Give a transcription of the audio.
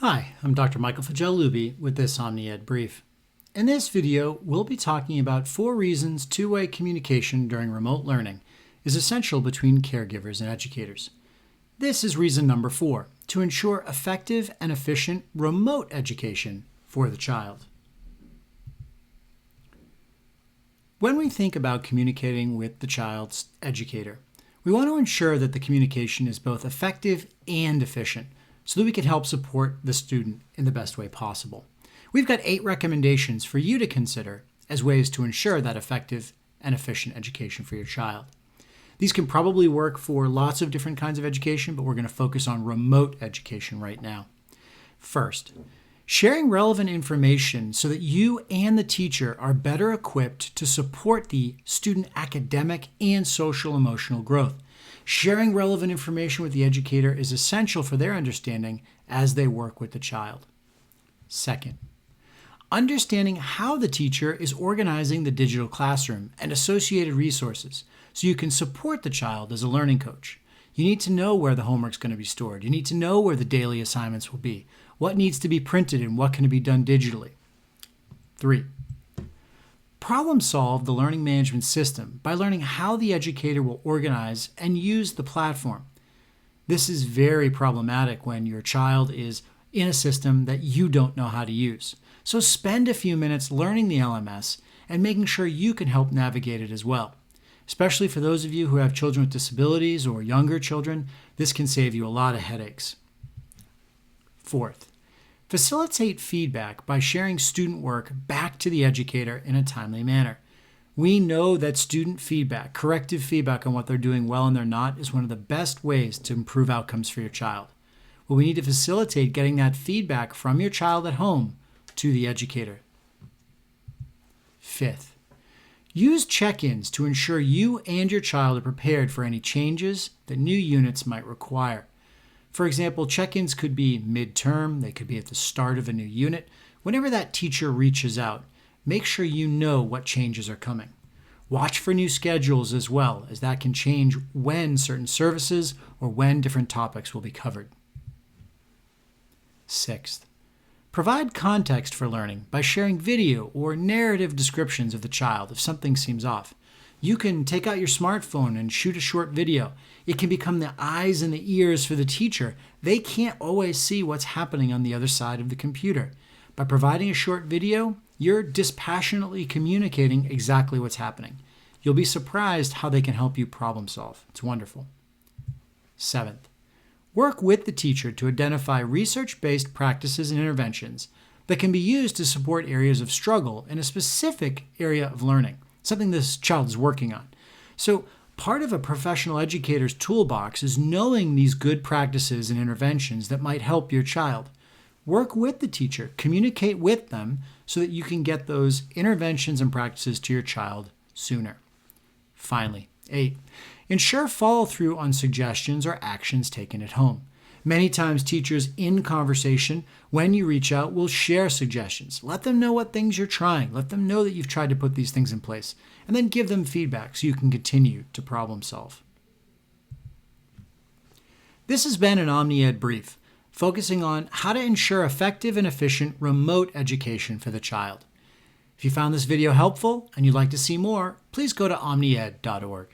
Hi, I'm Dr. Michael Fagelubi with this OmniED Brief. In this video, we'll be talking about 4 reasons two-way communication during remote learning is essential between caregivers and educators. This is reason number 4, to ensure effective and efficient remote education for the child. When we think about communicating with the child's educator, we want to ensure that the communication is both effective and efficient, so that we can help support the student in the best way possible. We've got 8 recommendations for you to consider as ways to ensure that effective and efficient education for your child. These can probably work for lots of different kinds of education, but we're going to focus on remote education right now. First, sharing relevant information so that you and the teacher are better equipped to support the student academic and social emotional growth. Sharing relevant information with the educator is essential for their understanding as they work with the child. Second, understanding how the teacher is organizing the digital classroom and associated resources so you can support the child as a learning coach. You need to know where the homework's going to be stored. You need to know where the daily assignments will be, what needs to be printed and what can be done digitally. 3. Problem solve the learning management system by learning how the educator will organize and use the platform. This is very problematic when your child is in a system that you don't know how to use. So spend a few minutes learning the LMS and making sure you can help navigate it as well. Especially for those of you who have children with disabilities or younger children, this can save you a lot of headaches. Fourth, facilitate feedback by sharing student work back to the educator in a timely manner. We know that student feedback, corrective feedback on what they're doing well and they're not, is one of the best ways to improve outcomes for your child. Well, we need to facilitate getting that feedback from your child at home to the educator. Fifth, use check-ins to ensure you and your child are prepared for any changes that new units might require. For example, check-ins could be mid-term, they could be at the start of a new unit. Whenever that teacher reaches out, make sure you know what changes are coming. Watch for new schedules as well, as that can change when certain services or when different topics will be covered. Sixth, provide context for learning by sharing video or narrative descriptions of the child if something seems off. You can take out your smartphone and shoot a short video. It can become the eyes and the ears for the teacher. They can't always see what's happening on the other side of the computer. By providing a short video, you're dispassionately communicating exactly what's happening. You'll be surprised how they can help you problem solve. It's wonderful. 7th, work with the teacher to identify research-based practices and interventions that can be used to support areas of struggle in a specific area of learning, something this child is working on. So part of a professional educator's toolbox is knowing these good practices and interventions that might help your child. Work with the teacher, communicate with them so that you can get those interventions and practices to your child sooner. Finally, 8, ensure follow-through on suggestions or actions taken at home. Many times teachers in conversation, when you reach out, will share suggestions. Let them know what things you're trying. Let them know that you've tried to put these things in place. And then give them feedback so you can continue to problem solve. This has been an OmniED Brief, focusing on how to ensure effective and efficient remote education for the child. If you found this video helpful and you'd like to see more, please go to omnied.org.